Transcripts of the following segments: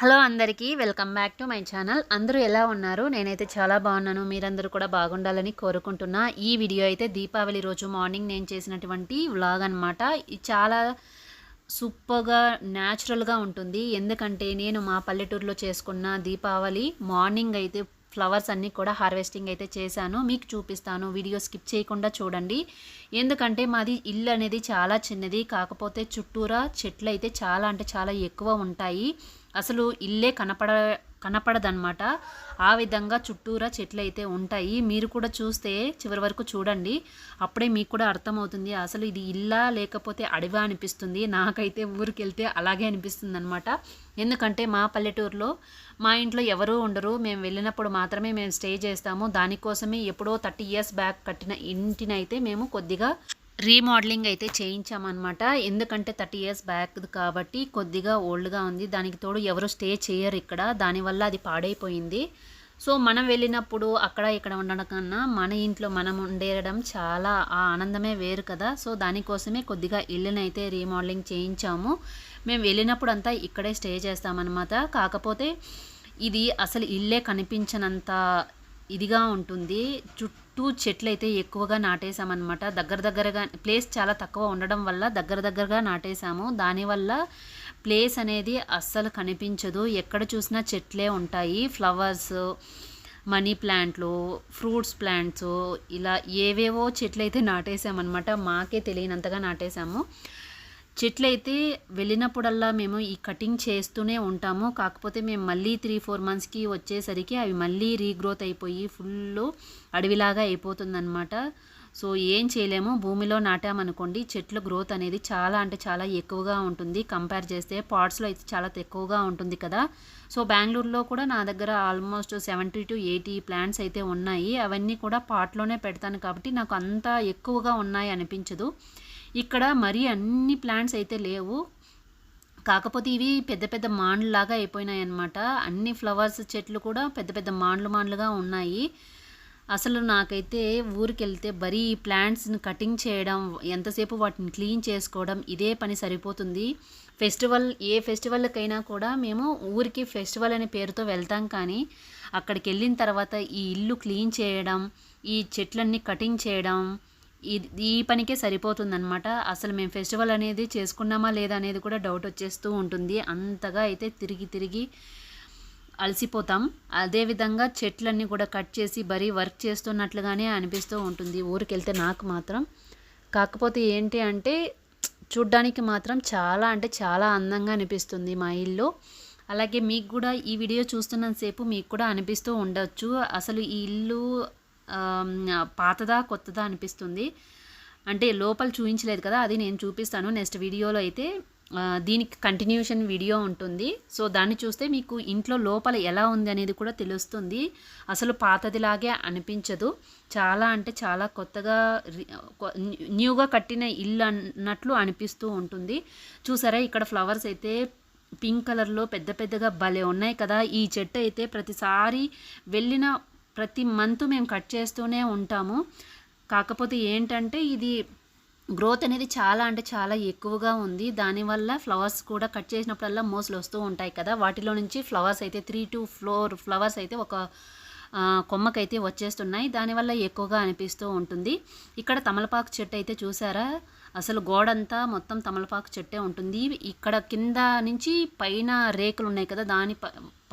Hello అందరికీ welcome back to my channel. అందరూ ఎలా ఉన్నారు? నేనైతే చాలా బాగున్నాను. మీరందరూ కూడా బాగుండాలని కోరుకుంటున్నా. ఈ వీడియో అయితే దీపావళి రోజు మార్నింగ్ నేను చేసినటువంటి వ్లాగ్ అనమాట. ఇది చాలా సూపర్గా న్యాచురల్గా ఉంటుంది. ఎందుకంటే నేను మా పల్లెటూరులో చేసుకున్న దీపావళి మార్నింగ్ అయితే ఫ్లవర్స్ అన్నీ కూడా హార్వెస్టింగ్ అయితే చేశాను. మీకు చూపిస్తాను, వీడియో స్కిప్ చేయకుండా చూడండి. ఎందుకంటే మాది ఇల్లు అనేది చాలా చిన్నది, కాకపోతే చుట్టూరా చెట్లు అయితే చాలా అంటే చాలా ఎక్కువ ఉంటాయి. అసలు ఇల్లే కనపడదన్నమాట. ఆ విధంగా చుట్టూరా చెట్లు అయితే ఉంటాయి. మీరు కూడా చూస్తే చివరి వరకు చూడండి, అప్పుడే మీకు కూడా అర్థమవుతుంది అసలు ఇది ఇల్లా లేకపోతే అడవా అనిపిస్తుంది. నాకైతే ఊరికి వెళ్తే అలాగే అనిపిస్తుంది అనమాట. ఎందుకంటే మా పల్లెటూరులో మా ఇంట్లో ఎవరూ ఉండరు. మేము వెళ్ళినప్పుడు మాత్రమే మేము స్టే చేస్తాము. దానికోసమే ఎప్పుడో 30 years బ్యాక్ కట్టిన ఇంటినైతే మేము కొద్దిగా రీమోడలింగ్ అయితే చేయించామన్నమాట. ఎందుకంటే 30 years బ్యాక్ కాబట్టి కొద్దిగా ఓల్డ్గా ఉంది. దానికి తోడు ఎవరు స్టే చేయరు ఇక్కడ, దానివల్ల అది పాడైపోయింది. సో మనం వెళ్ళినప్పుడు అక్కడ ఇక్కడ ఉండడం కన్నా మన ఇంట్లో మనం ఉండడం చాలా ఆ ఆనందమే వేరు కదా. సో దానికోసమే కొద్దిగా ఇల్లునైతే రీమోడలింగ్ చేయించాము. మేము వెళ్ళినప్పుడు అంతా ఇక్కడే స్టే చేస్తామన్నమాట. కాకపోతే ఇది అసలు ఇల్లే కనిపించనంత ఇదిగా ఉంటుంది. చుట్టూ చెట్లు అయితే ఎక్కువగా నాటేసామన్నమాట. దగ్గరగా ప్లేస్ చాలా తక్కువ ఉండడం వల్ల దగ్గరగా నాటేసాము. దానివల్ల ప్లేస్ అనేది అస్సలు కనిపించదు. ఎక్కడ చూసినా చెట్లే ఉంటాయి. ఫ్లవర్స్, మనీ ప్లాంట్లు, ఫ్రూట్స్ ప్లాంట్స్, ఇలా ఏవేవో చెట్లు అయితే నాటేసామన్నమాట. మాకే తెలియనంతగా నాటేసాము. చెట్లు అయితే వెళ్ళినప్పుడల్లా మేము ఈ కటింగ్ చేస్తూనే ఉంటాము. కాకపోతే మేము మళ్ళీ 3-4 monthsకి వచ్చేసరికి అవి మళ్ళీ రీగ్రోత్ అయిపోయి ఫుల్ అడవిలాగా అయిపోతుందన్నమాట. సో ఏం చేయలేము. భూమిలో నాటామనుకోండి, చెట్ల గ్రోత్ అనేది చాలా అంటే చాలా ఎక్కువగా ఉంటుంది. కంపేర్ చేస్తే పాట్స్లో అయితే చాలా తక్కువగా ఉంటుంది కదా. సో బెంగళూరులో కూడా నా దగ్గర ఆల్మోస్ట్ 70 to 80 plants అయితే ఉన్నాయి. అవన్నీ కూడా పాట్లోనే పెడతాను కాబట్టి నాకు అంత ఎక్కువగా ఉన్నాయి అనిపించదు. ఇక్కడ మరీ అన్ని ప్లాంట్స్ అయితే లేవు. కాకపోతే ఇవి పెద్ద పెద్ద మాండ్లాగా అయిపోయినాయి అన్నమాట. అన్ని ఫ్లవర్స్ చెట్లు కూడా పెద్ద పెద్ద మాండ్లుగా ఉన్నాయి. అసలు నాకైతే ఊరికి వెళ్తే బరీ ఈ ప్లాంట్స్ని కటింగ్ చేయడం, ఎంతసేపు వాటిని క్లీన్ చేసుకోవడం, ఇదే పని సరిపోతుంది. ఏ ఫెస్టివల్కైనా కూడా మేము ఊరికి ఫెస్టివల్ అనే పేరుతో వెళ్తాం, కానీ అక్కడికి వెళ్ళిన తర్వాత ఈ ఇల్లు క్లీన్ చేయడం, ఈ చెట్లన్నీ కటింగ్ చేయడం, ఈ పనికే సరిపోతుందన్నమాట. అసలు మేము ఫెస్టివల్ అనేది చేసుకున్నామా లేదా అనేది కూడా డౌట్ వచ్చేస్తూ ఉంటుంది. అంతగా అయితే తిరిగి అలసిపోతాం. అదేవిధంగా చెట్లన్నీ కూడా కట్ చేసి బరీ వర్క్ చేస్తున్నట్లుగానే అనిపిస్తూ ఉంటుంది ఊరికి వెళ్తే నాకు మాత్రం. కాకపోతే ఏంటి అంటే చూడ్డానికి మాత్రం చాలా అంటే చాలా అందంగా అనిపిస్తుంది మా ఇల్లు. అలాగే మీకు కూడా ఈ వీడియో చూస్తున్నంతసేపు మీకు కూడా అనిపిస్తూ ఉండొచ్చు, అసలు ఈ ఇల్లు పాతదా కొత్తదా అనిపిస్తుంది. అంటే లోపల చూపించలేదు కదా, అది నేను చూపిస్తాను నెక్స్ట్ వీడియోలో. అయితే దీనికి కంటిన్యూషన్ వీడియో ఉంటుంది. సో దాన్ని చూస్తే మీకు ఇంట్లో లోపల ఎలా ఉంది అనేది కూడా తెలుస్తుంది. అసలు పాతదిలాగే అనిపించదు. చాలా అంటే చాలా కొత్తగా న్యూగా కట్టిన ఇల్లు అన్నట్లు అనిపిస్తూ ఉంటుంది. చూసారా, ఇక్కడ ఫ్లవర్స్ అయితే పింక్ కలర్లో పెద్దగా భలే ఉన్నాయి కదా. ఈ చెట్టు అయితే ప్రతిసారి వెళ్ళిన ప్రతి మంత్ మేము కట్ చేస్తూనే ఉంటాము. కాకపోతే ఏంటంటే ఇది గ్రోత్ అనేది చాలా అంటే చాలా ఎక్కువగా ఉంది. దానివల్ల ఫ్లవర్స్ కూడా కట్ చేసినప్పుడల్లా మోస్లు వస్తూ ఉంటాయి కదా, వాటిలో నుంచి ఫ్లవర్స్ అయితే 3 to 4 ఫ్లవర్స్ అయితే ఒక కొమ్మకైతే వచ్చేస్తున్నాయి. దానివల్ల ఎక్కువగా అనిపిస్తూ ఉంటుంది. ఇక్కడ తమలపాకు చెట్టు అయితే చూసారా, అసలు గోడంతా మొత్తం తమలపాకు చెట్టే ఉంటుంది. ఇక్కడ కింద నుంచి పైన రేకులు ఉన్నాయి కదా, దాని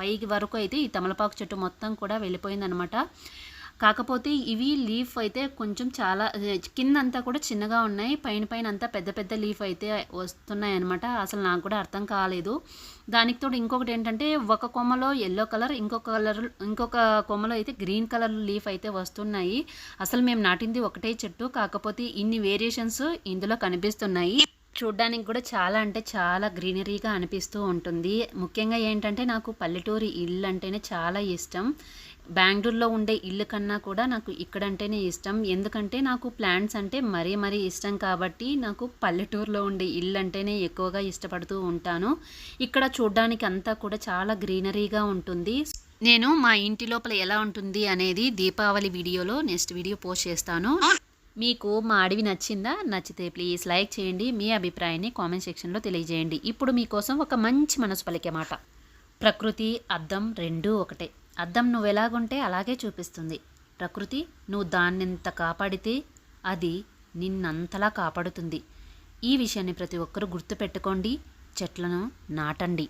పైకి వరకు అయితే ఈ తమలపాకు చెట్టు మొత్తం కూడా వెళ్ళిపోయిందనమాట. కాకపోతే ఇవి లీఫ్ అయితే కొంచెం చాలా కిందంతా కూడా చిన్నగా ఉన్నాయి, పైన అంతా పెద్ద లీఫ్ అయితే వస్తున్నాయి అనమాట. అసలు నాకు కూడా అర్థం కాలేదు. దానికి తోడు ఇంకొకటి ఏంటంటే ఒక కొమ్మలో ఎల్లో కలర్, ఇంకొక కొమ్మలో అయితే గ్రీన్ కలర్ లీఫ్ అయితే వస్తున్నాయి. అసలు మేము నాటింది ఒకటే చెట్టు, కాకపోతే ఇన్ని వేరియేషన్స్ ఇందులో కనిపిస్తున్నాయి. చూడ్డానికి కూడా చాలా అంటే చాలా గ్రీనరీగా అనిపిస్తూ ఉంటుంది. ముఖ్యంగా ఏంటంటే నాకు పల్లెటూరి ఇల్లు అంటేనే చాలా ఇష్టం. బెంగళూరులో ఉండే ఇల్లు కన్నా కూడా నాకు ఇక్కడంటేనే ఇష్టం. ఎందుకంటే నాకు ప్లాంట్స్ అంటే మరీ ఇష్టం కాబట్టి నాకు పల్లెటూరులో ఉండే ఇల్లు అంటేనే ఎక్కువగా ఇష్టపడుతూ ఉంటాను. ఇక్కడ చూడ్డానికి అంతా కూడా చాలా గ్రీనరీగా ఉంటుంది. నేను మా ఇంటి లోపల ఎలా ఉంటుంది అనేది దీపావళి వీడియోలో నెక్స్ట్ వీడియో పోస్ట్ చేస్తాను. మీకు మా అడవి నచ్చిందా? నచ్చితే ప్లీజ్ లైక్ చేయండి. మీ అభిప్రాయాన్ని కామెంట్ సెక్షన్లో తెలియజేయండి. ఇప్పుడు మీకోసం ఒక మంచి మనసు పలికే మాట. ప్రకృతి అద్దం రెండూ ఒకటే. అద్దం నువ్వెలాగుంటే అలాగే చూపిస్తుంది. ప్రకృతి నువ్వు దాన్నెంత కాపాడితే అది నిన్నంతలా కాపాడుతుంది. ఈ విషయాన్ని ప్రతి ఒక్కరూ గుర్తుపెట్టుకోండి. చెట్లను నాటండి.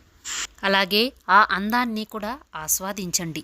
అలాగే ఆ అందాన్ని కూడా ఆస్వాదించండి.